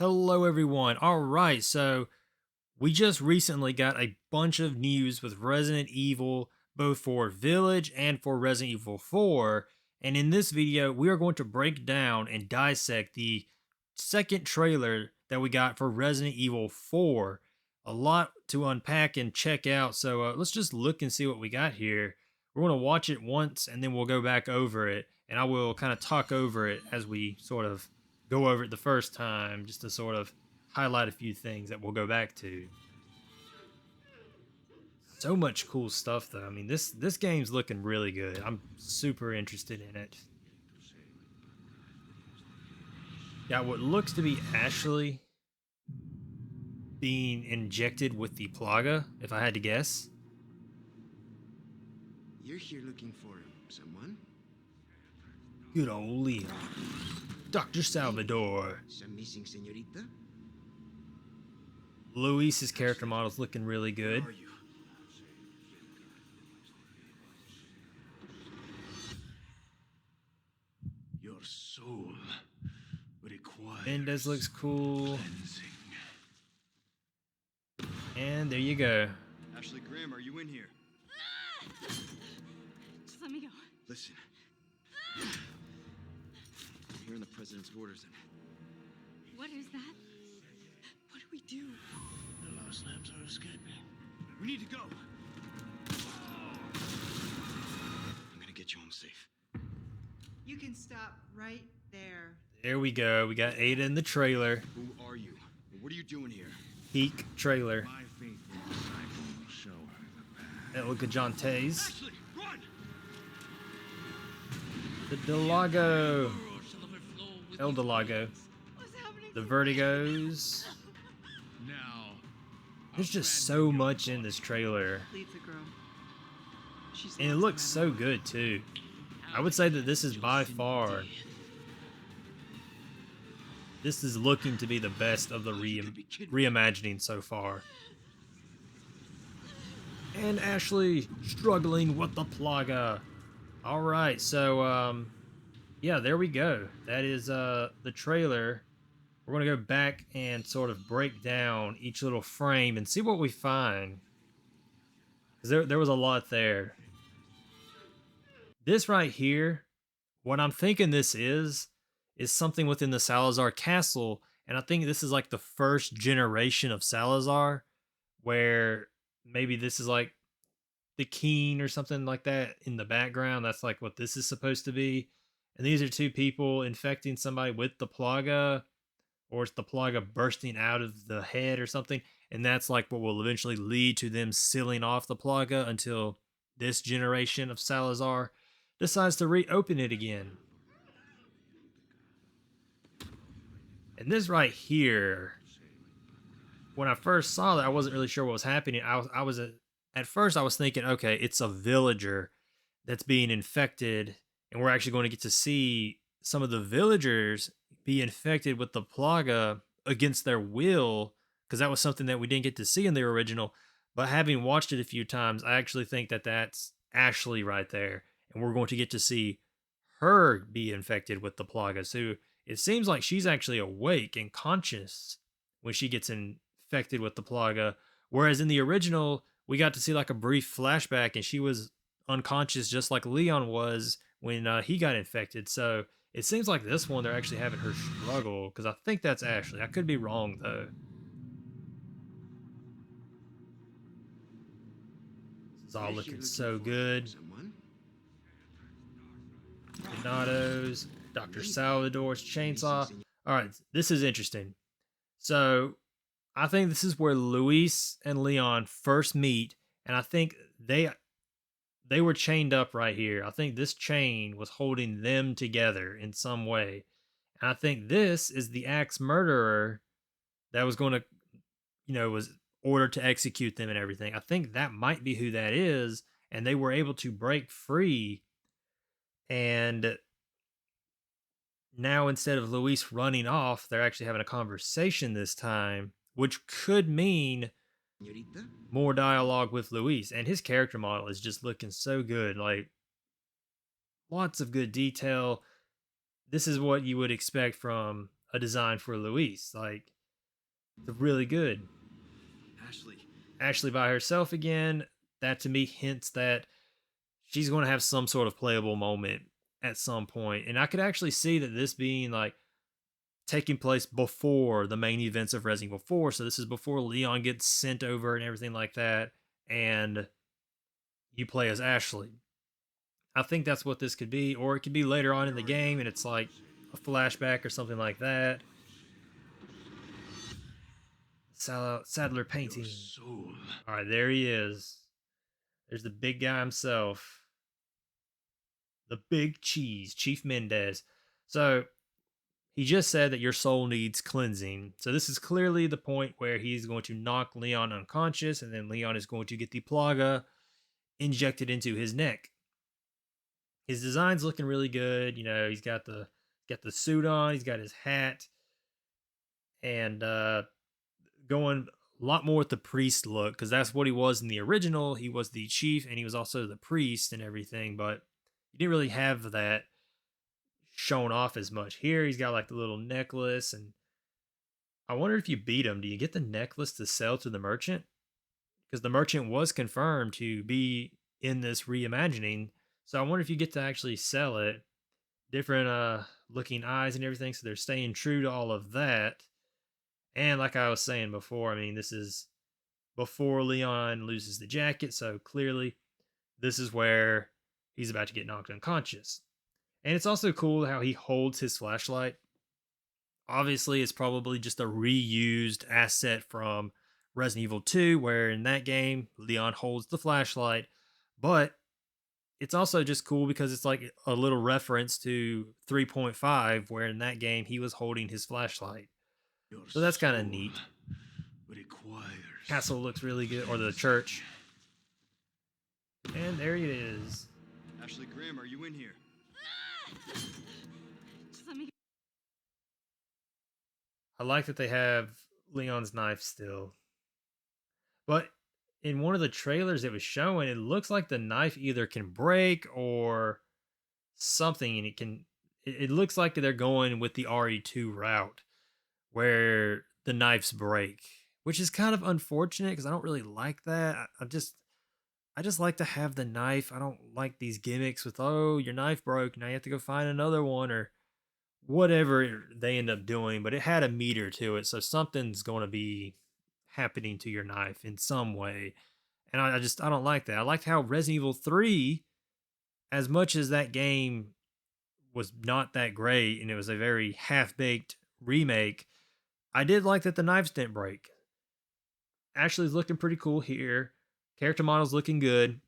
Hello, everyone. All right, so we just recently got a bunch of news with Resident Evil, both for Village and for Resident Evil 4. And in this video, we are going to break down and dissect the second trailer that we got for Resident Evil 4. A lot to unpack and check out, so let's just look and see what we got here. We're going to watch it once and then we'll go back over it, and I will kind of talk over it as we sort of go over it the first time, just to sort of highlight a few things that we'll go back to. So much cool stuff though. I mean, this game's looking really good. I'm super interested in it. Got what looks to be Ashley being injected with the plaga, if I had to guess. You're here looking for someone? Good old Leon. Dr. Salvador. Some missing señorita? Luis's character model's looking really good. Where are you? Your soul requires Mendez looks cool. cleansing. And there you go. Ashley Graham, are you in here? Just let me go. Listen. I'm hearing the president's orders and What is that? What do we do? the lost labs are escaping. We need to go. I'm gonna get you home safe. You can stop right there. There we go. We got Ada in the trailer. Who are you? What are you doing here? Peak trailer. My faithful disciple will show her the path. El Gajantes. Ashley, run! The Delago. El Delago. What's happening? The Vertigos. Now. There's just so much in this trailer. Leave the girl. She's And it lost looks no so matter good too. I would say that this is by far, this is looking to be the best of the reimagining so far. And Ashley struggling with the plaga. All right, so yeah, there we go. That is the trailer. We're gonna go back and sort of break down each little frame and see what we find. 'Cause there was a lot there. This right here, what I'm thinking this is something within the Salazar castle, and I think this is like the first generation of Salazar, where maybe this is like the Keen or something like that in the background. That's like what this is supposed to be. And these are two people infecting somebody with the plaga, or it's the plaga bursting out of the head or something. And that's like what will eventually lead to them sealing off the plaga until this generation of Salazar decides to reopen it again. And this right here, when I first saw that, I wasn't really sure what was happening. At first I was thinking, okay, it's a villager that's being infected, and we're actually going to get to see some of the villagers be infected with the plaga against their will, because that was something that we didn't get to see in the original. But having watched it a few times, I actually think that that's Ashley right there, and we're going to get to see her be infected with the plaga. So it seems like she's actually awake and conscious when she gets infected with the plaga, whereas in the original, we got to see like a brief flashback and she was unconscious just like Leon was when he got infected. So it seems like this one, they're actually having her struggle, because I think that's Ashley. I could be wrong, though. This is all You're here looking so for good. Someone? Donato's, Dr. Salvador's chainsaw. All right, this is interesting. So I think this is where Luis and Leon first meet, and I think they were chained up right here. I think this chain was holding them together in some way. And I think this is the axe murderer that was going to, was ordered to execute them and everything. I think that might be who that is, and they were able to break free. And now instead of Luis running off, they're actually having a conversation this time, which could mean Señorita? more dialogue with Luis. And his character model is just looking so good. Like, lots of good detail. This is what you would expect from a design for Luis. Like, it's really good. Ashley. Ashley by herself again. That to me hints that she's going to have some sort of playable moment at some point. And I could actually see that this being like taking place before the main events of Resident Evil 4. So this is before Leon gets sent over and everything like that. And you play as Ashley. I think that's what this could be. Or it could be later on in the game and it's like a flashback or something like that. Sadler painting. Soul. All right, there he is. There's the big guy himself. The big cheese, Chief Mendez. So he just said that your soul needs cleansing. So this is clearly the point where he's going to knock Leon unconscious, and then Leon is going to get the plaga injected into his neck. His design's looking really good. You know, he's got the suit on, he's got his hat, and going a lot more with the priest look because that's what he was in the original. He was the chief and he was also the priest and everything, but you didn't really have that shown off as much. Here he's got like the little necklace, and I wonder if you beat him, do you get the necklace to sell to the merchant? Because the merchant was confirmed to be in this reimagining. So I wonder if you get to actually sell it. Different looking eyes and everything, so they're staying true to all of that. And like I was saying before, I mean, this is before Leon loses the jacket, so clearly this is where he's about to get knocked unconscious. And it's also cool how he holds his flashlight. Obviously, it's probably just a reused asset from Resident Evil 2, where in that game, Leon holds the flashlight. But it's also just cool because it's like a little reference to 3.5, where in that game, he was holding his flashlight. So that's kind of neat. Castle looks really good, or the church. And there it is. Ashley Graham, are you in here? Just let me. I like that they have Leon's knife still. But in one of the trailers it was showing, it looks like the knife either can break or something, and it looks like they're going with the RE2 route where the knives break, which is kind of unfortunate because I don't really like that. I just like to have the knife. I don't like these gimmicks with, oh, your knife broke, now you have to go find another one, or whatever they end up doing. But it had a meter to it, so something's going to be happening to your knife in some way. And I don't like that. I liked how Resident Evil 3, as much as that game was not that great and it was a very half-baked remake, I did like that the knives didn't break. Ashley's looking pretty cool here. Character model's looking good.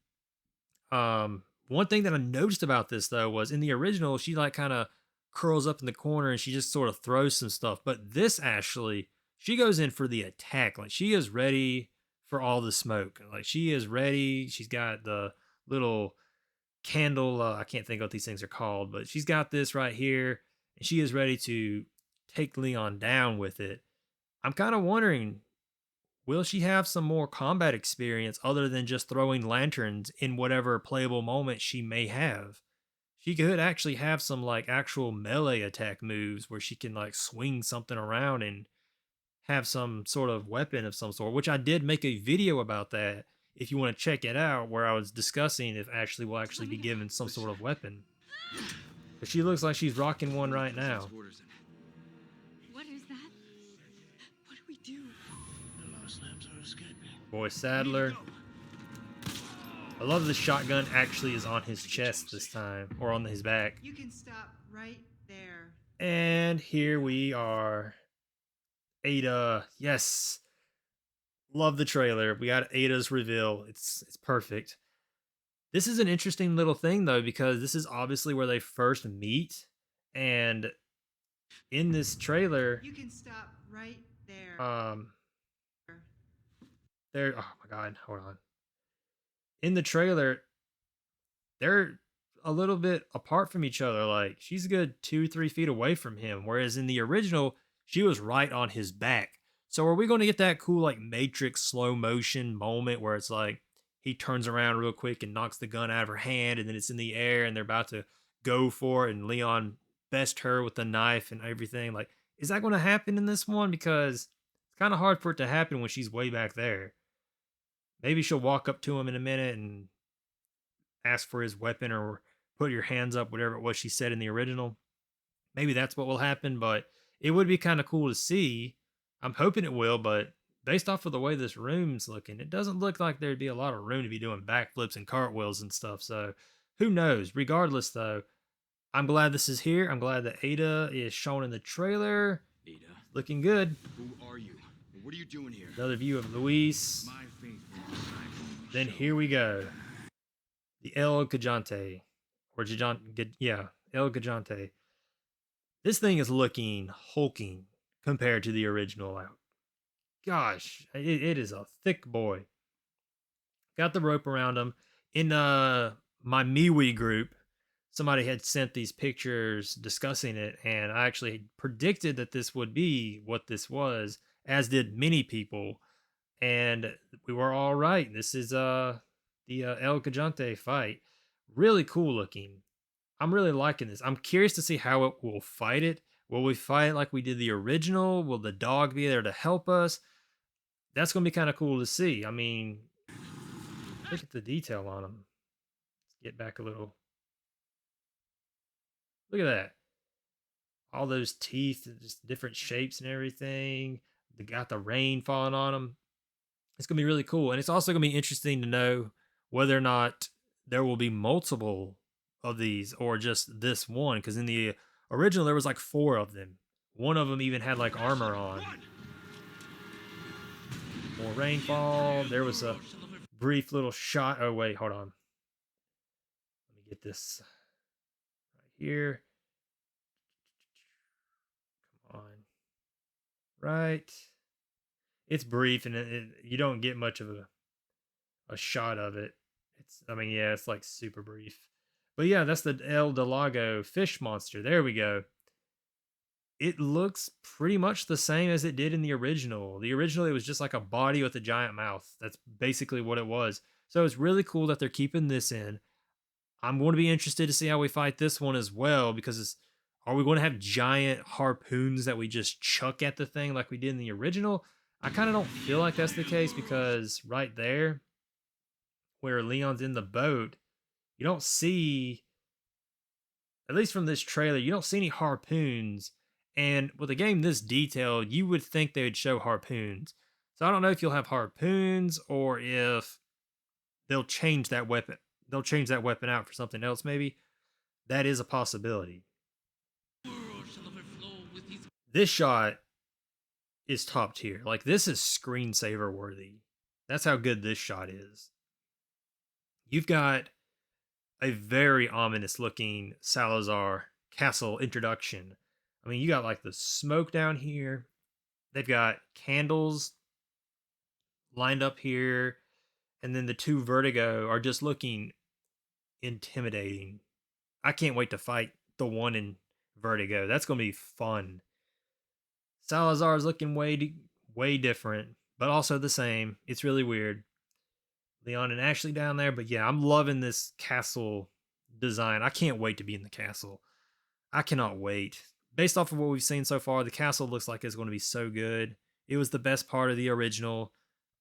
One thing that I noticed about this though was in the original, she like kind of curls up in the corner and she just sort of throws some stuff. But this Ashley, she goes in for the attack. Like she is ready for all the smoke. Like she is ready. She's got the little candle. I can't think what these things are called, but she's got this right here, and she is ready to take Leon down with it. I'm kind of wondering, will she have some more combat experience other than just throwing lanterns in whatever playable moment she may have? She could actually have some like actual melee attack moves where she can like swing something around and have some sort of weapon of some sort, which I did make a video about that if you want to check it out, where I was discussing if Ashley will actually be given some sort of weapon. But she looks like she's rocking one right now. What is that? What do we do? The lost lambs are escaping. Boy Sadler. I love the shotgun actually is on his chest this time, or on his back. You can stop right there. And here we are. Ada. Yes. Love the trailer. We got Ada's reveal. It's perfect. This is an interesting little thing though, because this is obviously where they first meet. And in this trailer, You can stop right there. there, oh my god, hold on. In the trailer, they're a little bit apart from each other. Like she's a good 2-3 feet away from him, whereas in the original, she was right on his back. So are we going to get that cool like Matrix slow motion moment where it's like he turns around real quick and knocks the gun out of her hand, and then it's in the air and they're about to go for it, and Leon best her with the knife and everything? Like, Is that going to happen in this one? Because it's kind of hard for it to happen when she's way back there. Maybe she'll walk up to him in a minute and ask for his weapon or put your hands up, whatever it was she said in the original. Maybe that's what will happen, but it would be kind of cool to see. I'm hoping it will, but based off of the way this room's looking, it doesn't look like there'd be a lot of room to be doing backflips and cartwheels and stuff. So who knows? Regardless, though, I'm glad this is here. I'm glad that Ada is shown in the trailer. Ada, Looking good. who are you? What are you doing here? Another view of Luis. My faithful. Then here we go. The El Gigante. Or Gigante. Yeah, El Gigante. This thing is looking hulking compared to the original. Gosh, it is a thick boy. Got the rope around him. In my MeWe group, somebody had sent these pictures discussing it, and I actually predicted that this would be what this was, as did many people, and we were all right. This is the El Gigante fight. Really cool looking. I'm really liking this. I'm curious to see how it will fight it. Will we fight like we did the original? Will the dog be there to help us? That's going to be kind of cool to see. I mean, look at the detail on him. Let's get back a little. Look at that. All those teeth, just different shapes and everything. They got the rain falling on them. It's going to be really cool. And it's also going to be interesting to know whether or not there will be multiple of these or just this one. Because in the original, there was like 4 of them. One of them even had like armor on. More rainfall. There was a brief little shot. Oh, wait, hold on. Let me get this right here. Come on. Right. It's brief and you don't get much of a shot of it. I mean, yeah, it's like super brief. But yeah, that's the El Delago fish monster. There we go. It looks pretty much the same as it did in the original. The original, it was just like a body with a giant mouth. That's basically what it was. So it's really cool that they're keeping this in. I'm going to be interested to see how we fight this one as well, because are we going to have giant harpoons that we just chuck at the thing like we did in the original? I kind of don't feel like that's the case, because right there, where Leon's in the boat, you don't see, at least from this trailer, you don't see any harpoons. And with a game this detailed, you would think they would show harpoons. So I don't know if you'll have harpoons or if they'll change that weapon. They'll change that weapon out for something else, maybe. That is a possibility. This shot is top tier. Like, this is screensaver worthy. That's how good this shot is. You've got a very ominous looking Salazar castle introduction. I mean, you got like the smoke down here. They've got candles lined up here. And then the 2 Vertigo are just looking intimidating. I can't wait to fight the one in Vertigo. That's going to be fun. Salazar is looking way different, but also the same. It's really weird. Leon and Ashley down there, but yeah, I'm loving this castle design. I can't wait to be in the castle. I cannot wait. Based off of what we've seen so far, the castle looks like it's going to be so good. It was the best part of the original.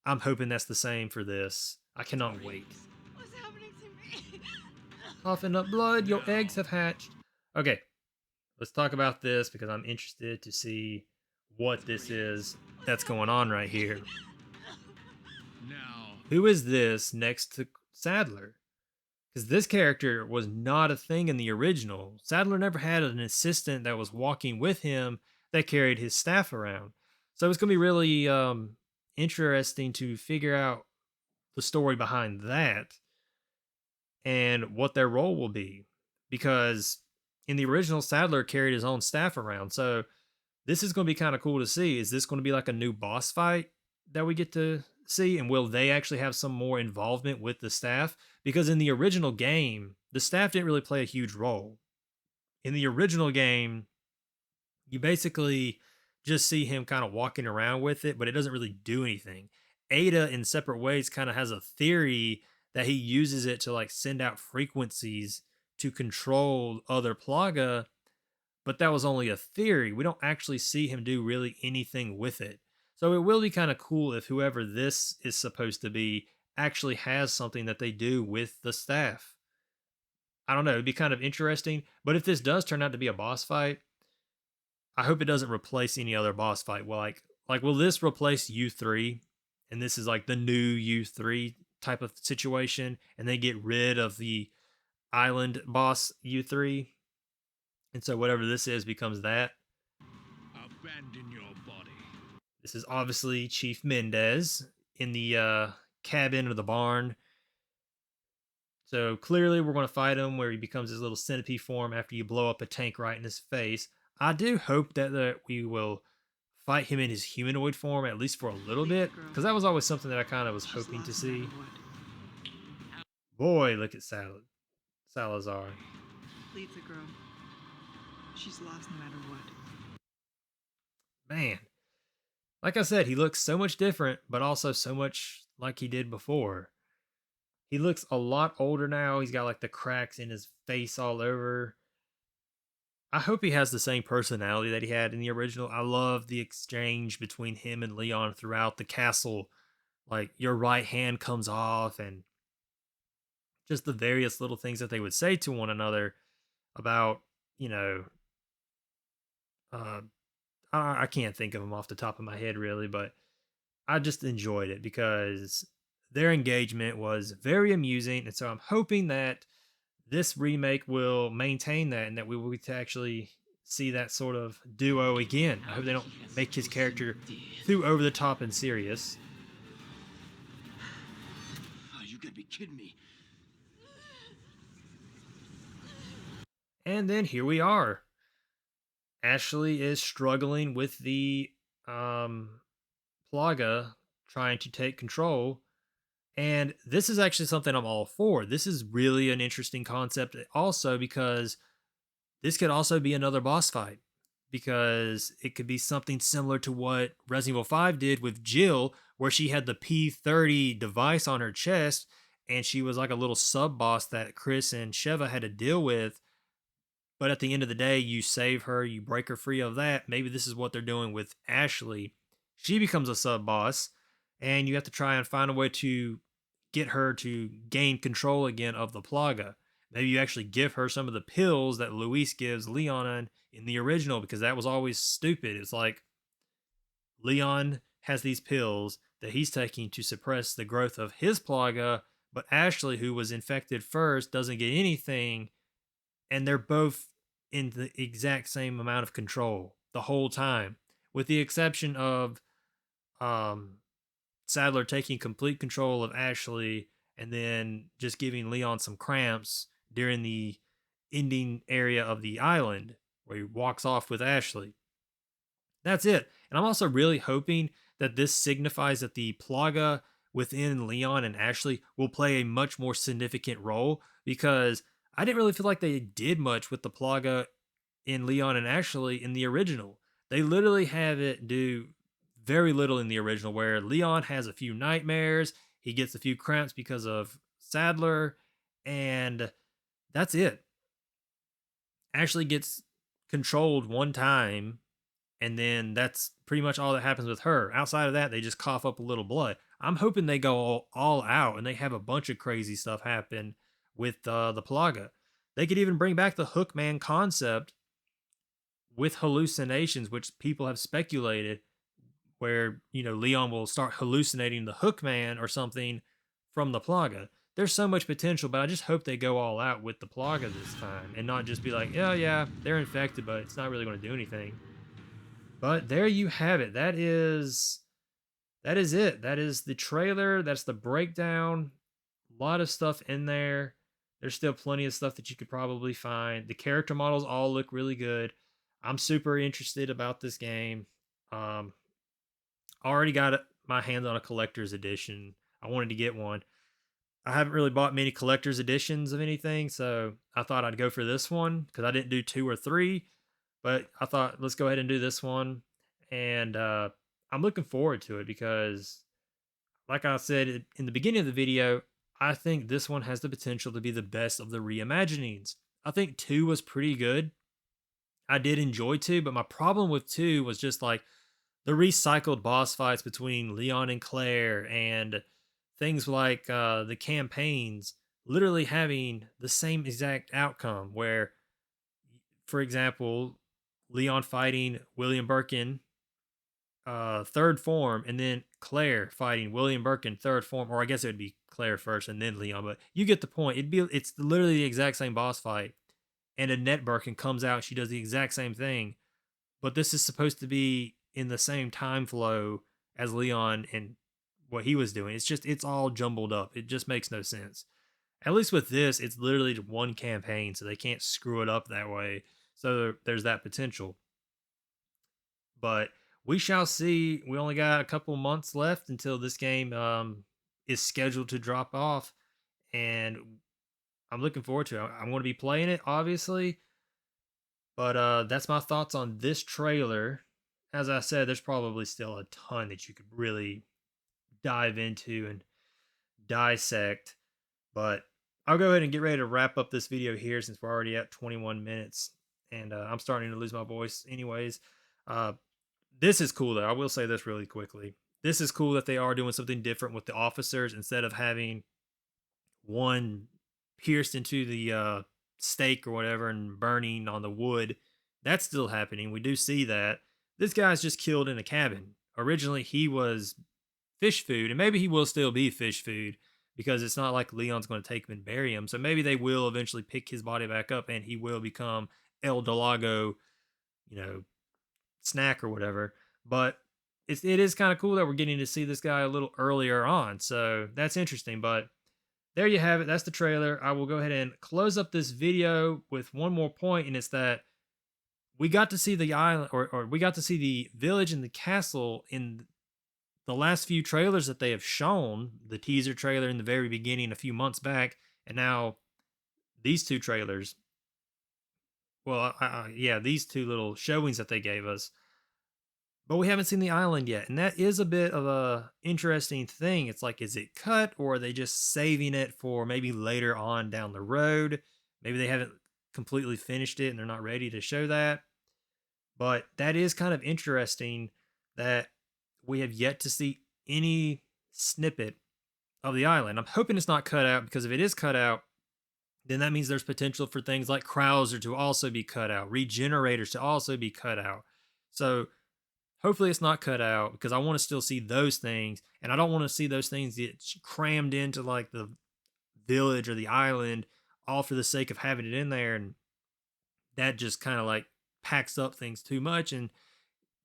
I'm hoping that's the same for this. I cannot wait. What's happening to me? Coughing up blood, your eggs have hatched. Okay, let's talk about this because I'm interested to see what this is that's going on right here. Who is this next to Sadler? Because this character was not a thing in the original. Sadler never had an assistant that was walking with him that carried his staff around. So it's going to be really interesting to figure out the story behind that and what their role will be. Because in the original, Sadler carried his own staff around. So this is going to be kind of cool to see. Is this going to be like a new boss fight that we get to see? And will they actually have some more involvement with the staff? Because in the original game, the staff didn't really play a huge role. In the original game, you basically just see him kind of walking around with it, but it doesn't really do anything. Ada, in separate ways, kind of has a theory that he uses it to like send out frequencies to control other Plaga, but that was only a theory. We don't actually see him do really anything with it. So it will be kind of cool if whoever this is supposed to be actually has something that they do with the staff. I don't know, it'd be kind of interesting. But if this does turn out to be a boss fight, I hope it doesn't replace any other boss fight. Well, like will this replace U3? And this is like the new U3 type of situation, and they get rid of the island boss U3, and so whatever this is becomes that. Abandon your body. This is obviously Chief Mendez in the cabin or the barn. So clearly we're going to fight him where he becomes his little centipede form after you blow up a tank right in his face. I do hope that we will fight him in his humanoid form at least for a little Leave the bit, girl. because that was always something that I kind of was She's hoping to lost no see. matter what. Boy, look at Salazar. Leave the girl. She's lost no matter what. Man, like I said, he looks so much different, but also so much like he did before. He looks a lot older now. He's got like the cracks in his face all over. I hope he has the same personality that he had in the original. I love the exchange between him and Leon throughout the castle. Like, your right hand comes off, and just the various little things that they would say to one another about, you know, uh, I can't think of them off the top of my head really, but I just enjoyed it because their engagement was very amusing. And so I'm hoping that this remake will maintain that and that we will get to actually see that sort of duo again. I hope they don't make his character too over the top and serious. Oh, you gotta be kidding me. And then here we are. Ashley is struggling with the Plaga trying to take control. And this is actually something I'm all for. This is really an interesting concept also because this could also be another boss fight, because it could be something similar to what Resident Evil 5 did with Jill, where she had the P30 device on her chest and she was like a little sub boss that Chris and Sheva had to deal with. But at the end of the day, you save her, you break her free of that. Maybe this is what they're doing with Ashley. She becomes a sub boss, and you have to try and find a way to get her to gain control again of the Plaga. Maybe you actually give her some of the pills that Luis gives Leon in the original, because that was always stupid. It's like Leon has these pills that he's taking to suppress the growth of his Plaga, but Ashley, who was infected first, doesn't get anything, and they're both in the exact same amount of control the whole time, with the exception of Sadler taking complete control of Ashley and then just giving Leon some cramps during the ending area of the island where he walks off with Ashley. That's it. And I'm also really hoping that this signifies that the Plaga within Leon and Ashley will play a much more significant role, because I didn't really feel like they did much with the Plaga in Leon and Ashley in the original. They literally have it do very little in the original, where Leon has a few nightmares, he gets a few cramps because of Sadler, and that's it. Ashley gets controlled one time, and then that's pretty much all that happens with her. Outside of that, they just cough up a little blood. I'm hoping they go all out and they have a bunch of crazy stuff happen with the Plaga. They could even bring back the Hookman concept with hallucinations, which people have speculated, where, you know, Leon will start hallucinating the Hookman or something from the Plaga. There's so much potential, but I just hope they go all out with the Plaga this time and not just be like, oh yeah, they're infected, but it's not really going to do anything. But there you have it. That is it. That is the trailer. That's the breakdown. A lot of stuff in there. There's still plenty of stuff that you could probably find. The character models all look really good. I'm super interested about this game. I already got my hands on a collector's edition. I wanted to get one. I haven't really bought many collector's editions of anything, so I thought I'd go for this one because I didn't do 2 or 3. But I thought, let's go ahead and do this one. And I'm looking forward to it because, like I said in the beginning of the video, I think this one has the potential to be the best of the reimaginings. I think 2 was pretty good. I did enjoy 2, but my problem with 2 was just like the recycled boss fights between Leon and Claire and things like the campaigns literally having the same exact outcome where, for example, Leon fighting William Birkin third form, and then Claire fighting William Birkin third form, or I guess it would be Claire first and then Leon, but you get the point. It's literally the exact same boss fight, and Annette Birkin comes out, she does the exact same thing, but this is supposed to be in the same time flow as Leon and what he was doing. It's all jumbled up. It just makes no sense. At least with this, it's literally one campaign, so they can't screw it up that way. So there's that potential. But we shall see. We only got a couple months left until this game is scheduled to drop off, and I'm looking forward to it. I'm going to be playing it, obviously, but that's my thoughts on this trailer. As I said, there's probably still a ton that you could really dive into and dissect, but I'll go ahead and get ready to wrap up this video here since we're already at 21 minutes, and I'm starting to lose my voice anyways. Uh, this is cool though. I will say this really quickly. This is cool that they are doing something different with the officers instead of having one pierced into the stake or whatever and burning on the wood. That's still happening. We do see that. This guy's just killed in a cabin. Originally, he was fish food, and maybe he will still be fish food because it's not like Leon's going to take him and bury him. So maybe they will eventually pick his body back up and he will become El Delago, you know, snack or whatever. But it is kind of cool that we're getting to see this guy a little earlier on. So that's interesting. But there you have it. That's the trailer. I will go ahead and close up this video with one more point, and it's that we got to see the island, or we got to see the village and the castle in the last few trailers that they have shown. The teaser trailer in the very beginning a few months back, and now these two trailers. Well, yeah, these two little showings that they gave us. But we haven't seen the island yet, and that is a bit of a interesting thing. It's like, is it cut, or are they just saving it for maybe later on down the road? Maybe they haven't completely finished it and they're not ready to show that. But that is kind of interesting that we have yet to see any snippet of the island. I'm hoping it's not cut out, because if it is cut out, then that means there's potential for things like Krauser to also be cut out, regenerators to also be cut out. So hopefully it's not cut out, because I want to still see those things, and I don't want to see those things get crammed into like the village or the island all for the sake of having it in there, and that just kind of like packs up things too much, and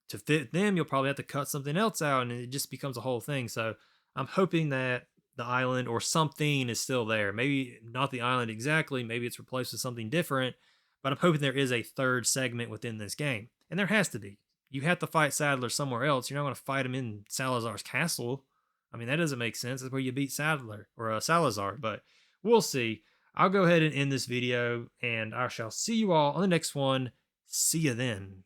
to fit them you'll probably have to cut something else out, and it just becomes a whole thing. So I'm hoping that the island or something is still there. Maybe not the island exactly, maybe it's replaced with something different, but I'm hoping there is a third segment within this game, and there has to be. You have to fight Sadler somewhere else. You're not going to fight him in Salazar's castle. I mean, that doesn't make sense. That's where you beat Sadler or Salazar, but we'll see. I'll go ahead and end this video, and I shall see you all on the next one. See you then.